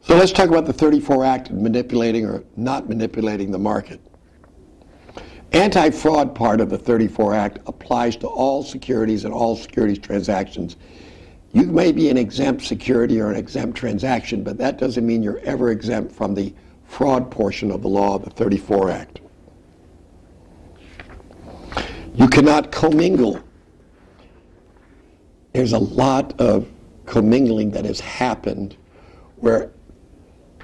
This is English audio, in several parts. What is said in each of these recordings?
So let's talk about the 34 Act and manipulating or not manipulating the market. Anti-fraud part of the 34 Act applies to all securities and all securities transactions. You may be an exempt security or an exempt transaction, but that doesn't mean you're ever exempt from the fraud portion of the law of the 34 Act. You cannot commingle. There's a lot of commingling that has happened where,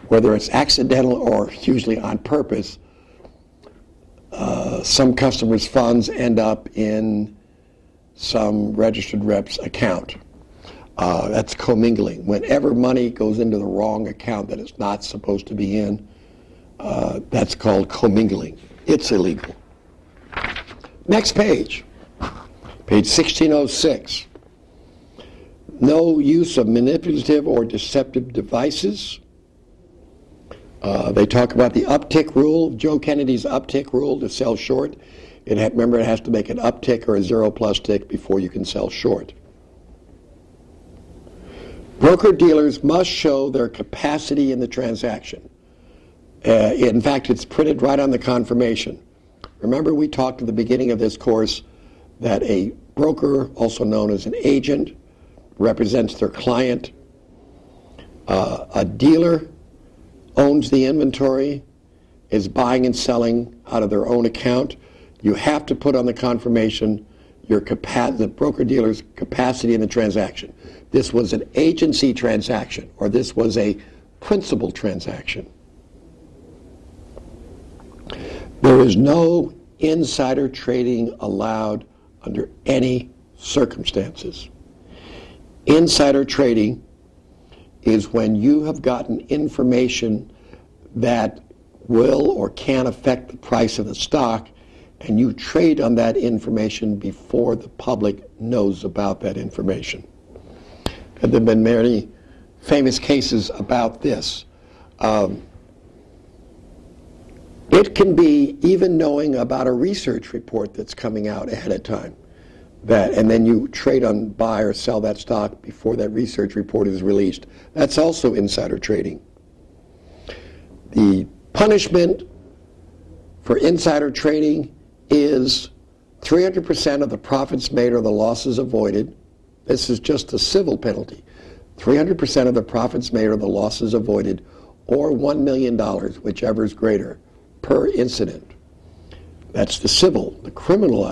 whether it's accidental or usually on purpose, some customers' funds end up in some registered rep's account. That's commingling. Whenever money goes into the wrong account that it's not supposed to be in, that's called commingling. It's illegal. Next page, page 1606. No use of manipulative or deceptive devices. They talk about the uptick rule, Joe Kennedy's uptick rule to sell short. Remember, it has to make an uptick or a 0+ tick before you can sell short. Broker-dealers must show their capacity in the transaction. In fact, it's printed right on the confirmation. Remember, we talked at the beginning of this course that a broker, also known as an agent, represents their client. A dealer owns the inventory, is buying and selling out of their own account. You have to put on the confirmation the broker-dealer's capacity in the transaction. This was an agency transaction, or this was a principal transaction. There is no insider trading allowed under any circumstances. Insider trading is when you have gotten information that will or can affect the price of the stock, and you trade on that information before the public knows about that information. And there have been many famous cases about this. It can be even knowing about a research report that's coming out ahead of time, and then you trade on, buy or sell that stock before that research report is released. That's also insider trading. The punishment for insider trading is 300% of the profits made or the losses avoided. This is just a civil penalty. 300% of the profits made or the losses avoided, or $1 million, whichever is greater, per incident. That's the civil. The criminal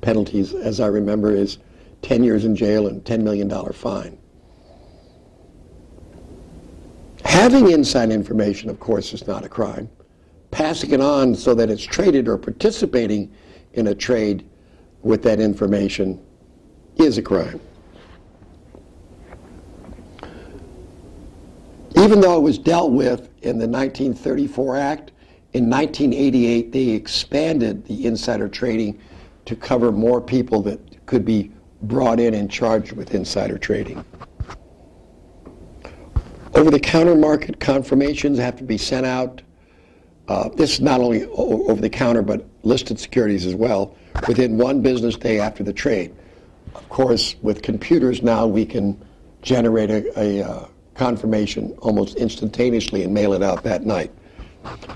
penalties, as I remember, is 10 years in jail and $10 million fine. Having inside information, of course, is not a crime. Passing it on so that it's traded or participating in a trade with that information is a crime. Even though it was dealt with in the 1934 Act, in 1988 they expanded the insider trading to cover more people that could be brought in and charged with insider trading. Over-the-counter market confirmations have to be sent out. This is not only over-the-counter, but listed securities as well, within 1 business day after the trade. Of course, with computers now, we can generate a confirmation almost instantaneously and mail it out that night.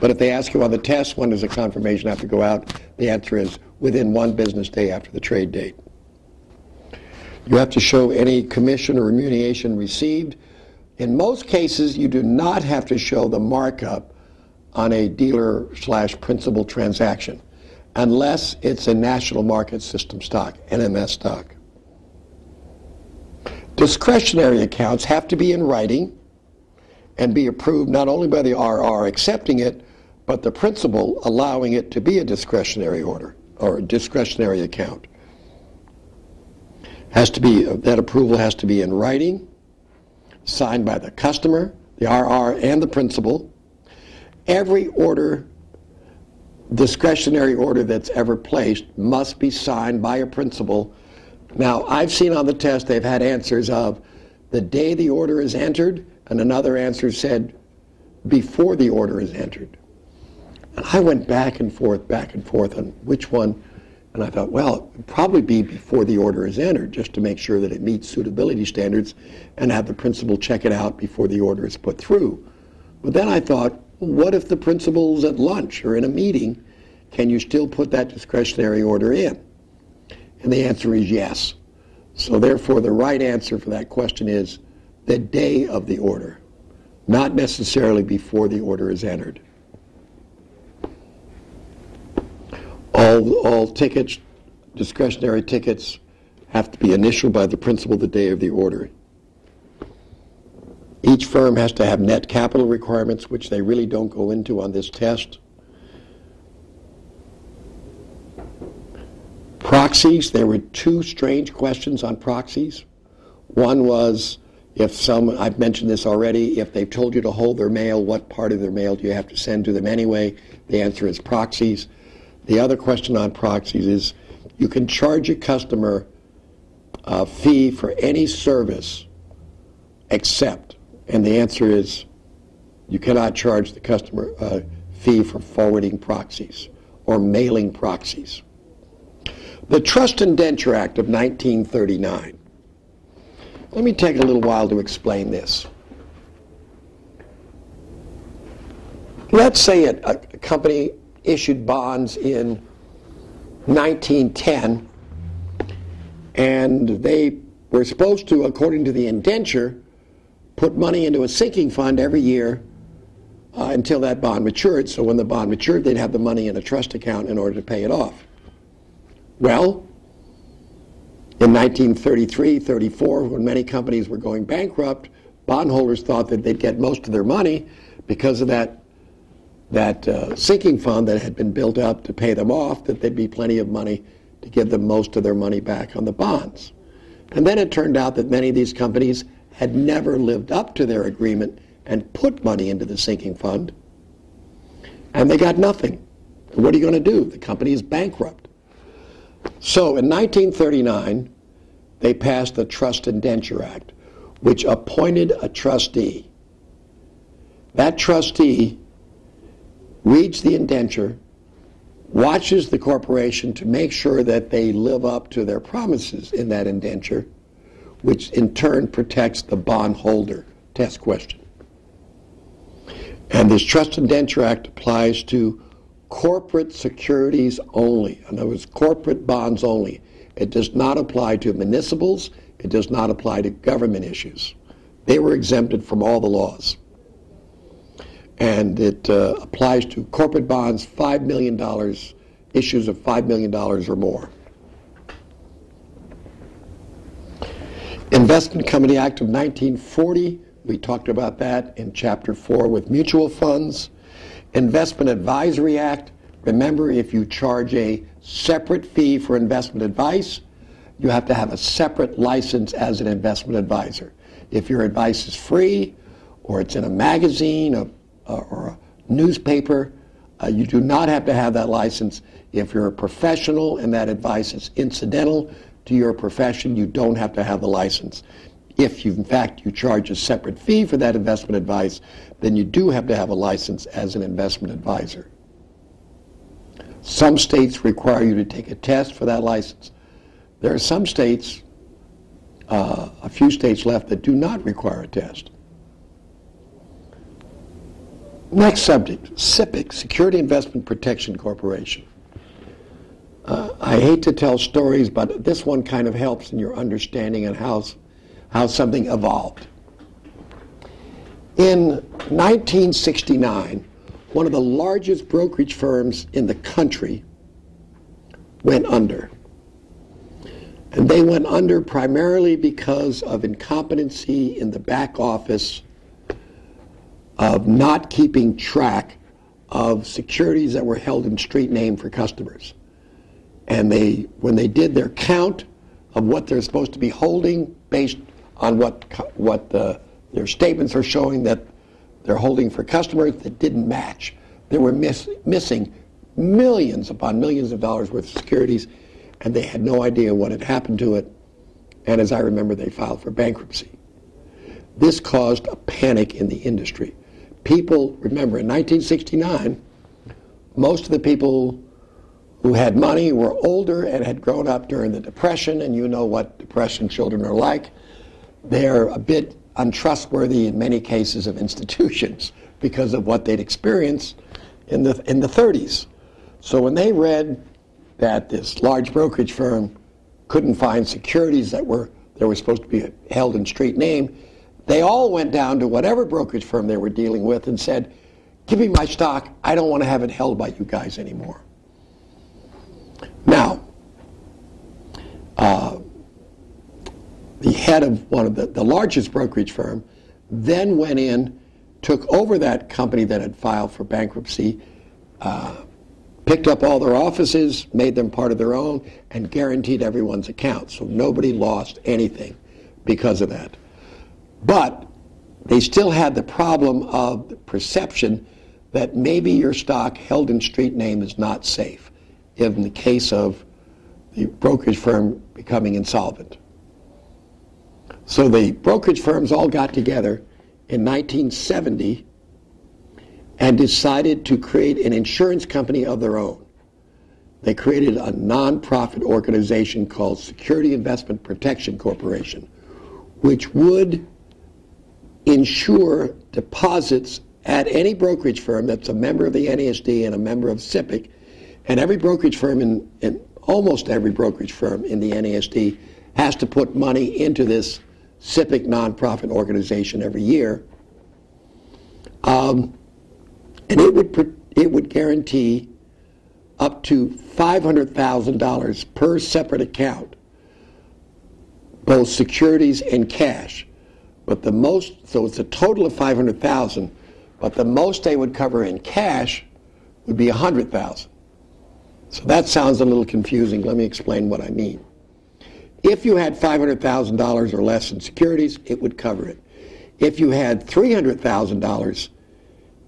But if they ask you on the test, when does the confirmation have to go out, the answer is within 1 business day after the trade date. You have to show any commission or remuneration received. In most cases, you do not have to show the markup on a dealer/principal transaction, unless it's a national market system stock, NMS stock. Discretionary accounts have to be in writing and be approved not only by the RR accepting it, but the principal allowing it to be a discretionary order or a discretionary account. That approval has to be in writing, signed by the customer, the RR, and the principal. Every order, discretionary order that's ever placed, must be signed by a principal. Now, I've seen on the test they've had answers of the day the order is entered, and another answer said before the order is entered. And I went back and forth on which one And I thought, well, it would probably be before the order is entered, just to make sure that it meets suitability standards, and have the principal check it out before the order is put through. But then I thought, well, what if the principal's at lunch or in a meeting? Can you still put that discretionary order in? And the answer is yes. So therefore, the right answer for that question is the day of the order, not necessarily before the order is entered. All tickets, discretionary tickets, have to be initialed by the principal the day of the order. Each firm has to have net capital requirements, which they really don't go into on this test. Proxies, there were two strange questions on proxies. One was, I've mentioned this already, if they've told you to hold their mail, what part of their mail do you have to send to them anyway? The answer is proxies. The other question on proxies is, you can charge a customer a fee for any service except, and the answer is, you cannot charge the customer a fee for forwarding proxies or mailing proxies. The Trust Indenture Act of 1939. Let me take a little while to explain this. Let's say a company issued bonds in 1910, and they were supposed to, according to the indenture, put money into a sinking fund every year until that bond matured. So when the bond matured, they'd have the money in a trust account in order to pay it off. Well, in 1933, 34, when many companies were going bankrupt, bondholders thought that they'd get most of their money because of that sinking fund that had been built up to pay them off, that there'd be plenty of money to give them most of their money back on the bonds. And then it turned out that many of these companies had never lived up to their agreement and put money into the sinking fund, and they got nothing. And what are you going to do? The company is bankrupt. So in 1939, they passed the Trust Indenture Act, which appointed a trustee. That trustee reads the indenture, watches the corporation to make sure that they live up to their promises in that indenture, which in turn protects the bondholder. Test question. And this Trust Indenture Act applies to corporate securities only. In other words, corporate bonds only. It does not apply to municipals. It does not apply to government issues. They were exempted from all the laws. And it applies to corporate bonds, $5 million, issues of $5 million or more. Investment Company Act of 1940, we talked about that in Chapter 4 with mutual funds. Investment Advisory Act, remember, if you charge a separate fee for investment advice, you have to have a separate license as an investment advisor. If your advice is free, or it's in a magazine or a newspaper, you do not have to have that license. If you're a professional and that advice is incidental to your profession, you don't have to have the license. If in fact you charge a separate fee for that investment advice, then you do have to have a license as an investment advisor. Some states require you to take a test for that license. There are some states, a few states left, that do not require a test. Next subject, SIPC, Security Investment Protection Corporation. I hate to tell stories, but this one kind of helps in your understanding and how something evolved. In 1969, one of the largest brokerage firms in the country went under. And they went under primarily because of incompetency in the back office of not keeping track of securities that were held in street name for customers. And when they did their count of what they're supposed to be holding based on what their statements are showing that they're holding for customers, that didn't match. They were missing millions upon millions of dollars worth of securities, and they had no idea what had happened to it. And as I remember, they filed for bankruptcy. This caused a panic in the industry. People, remember, in 1969, most of the people who had money, were older, and had grown up during the Depression, and you know what Depression children are like. They're a bit untrustworthy in many cases of institutions because of what they'd experienced in the 30s. So when they read that this large brokerage firm couldn't find securities that were supposed to be held in street name, they all went down to whatever brokerage firm they were dealing with and said, "Give me my stock. I don't want to have it held by you guys anymore." Now, the head of one of the largest brokerage firm then went in, took over that company that had filed for bankruptcy, picked up all their offices, made them part of their own, and guaranteed everyone's account. So nobody lost anything because of that. But they still had the problem of the perception that maybe your stock held in street name is not safe in the case of the brokerage firm becoming insolvent. So the brokerage firms all got together in 1970 and decided to create an insurance company of their own. They created a non-profit organization called Security Investment Protection Corporation, which would insure deposits at any brokerage firm that's a member of the NASD and a member of SIPC, and every brokerage firm in almost every brokerage firm in the NASD has to put money into this SIPC nonprofit organization every year, and it would guarantee up to $500,000 per separate account, both securities and cash. But the most, so it's a total of $500,000, but the most they would cover in cash would be $100,000. So that sounds a little confusing. Let me explain what I mean. If you had $500,000 or less in securities, it would cover it. If you had $300,000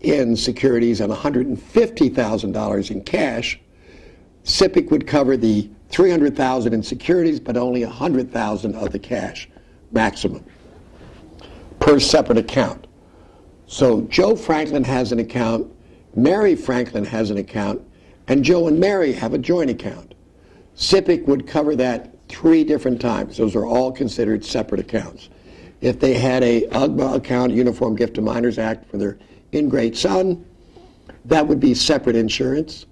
in securities and $150,000 in cash, SIPC would cover the $300,000 in securities, but only $100,000 of the cash maximum per separate account. So Joe Franklin has an account, Mary Franklin has an account, and Joe and Mary have a joint account. SIPC would cover that 3 different times. Those are all considered separate accounts. If they had a UGMA account, Uniform Gift to Minors Act, for their ingrate son, that would be separate insurance.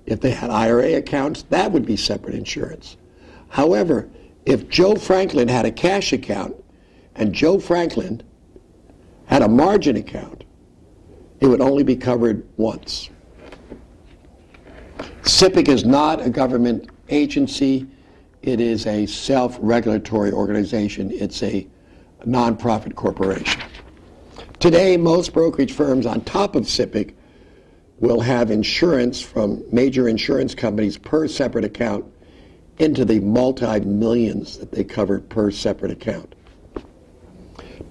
If they had IRA accounts, that would be separate insurance. However, if Joe Franklin had a cash account and Joe Franklin had a margin account, it would only be covered once. SIPC is not a government agency. It is a self-regulatory organization. It's a nonprofit corporation. Today, most brokerage firms on top of SIPC will have insurance from major insurance companies per separate account into the multi-millions that they cover per separate account.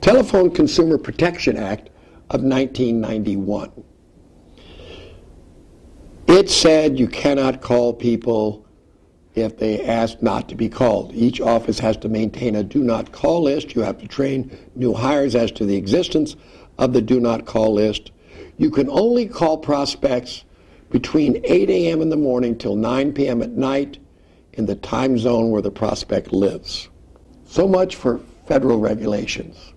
Telephone Consumer Protection Act of 1991. It said you cannot call people if they ask not to be called. Each office has to maintain a do not call list. You have to train new hires as to the existence of the do not call list. You can only call prospects between 8 a.m. in the morning till 9 p.m. at night in the time zone where the prospect lives. So much for federal regulations.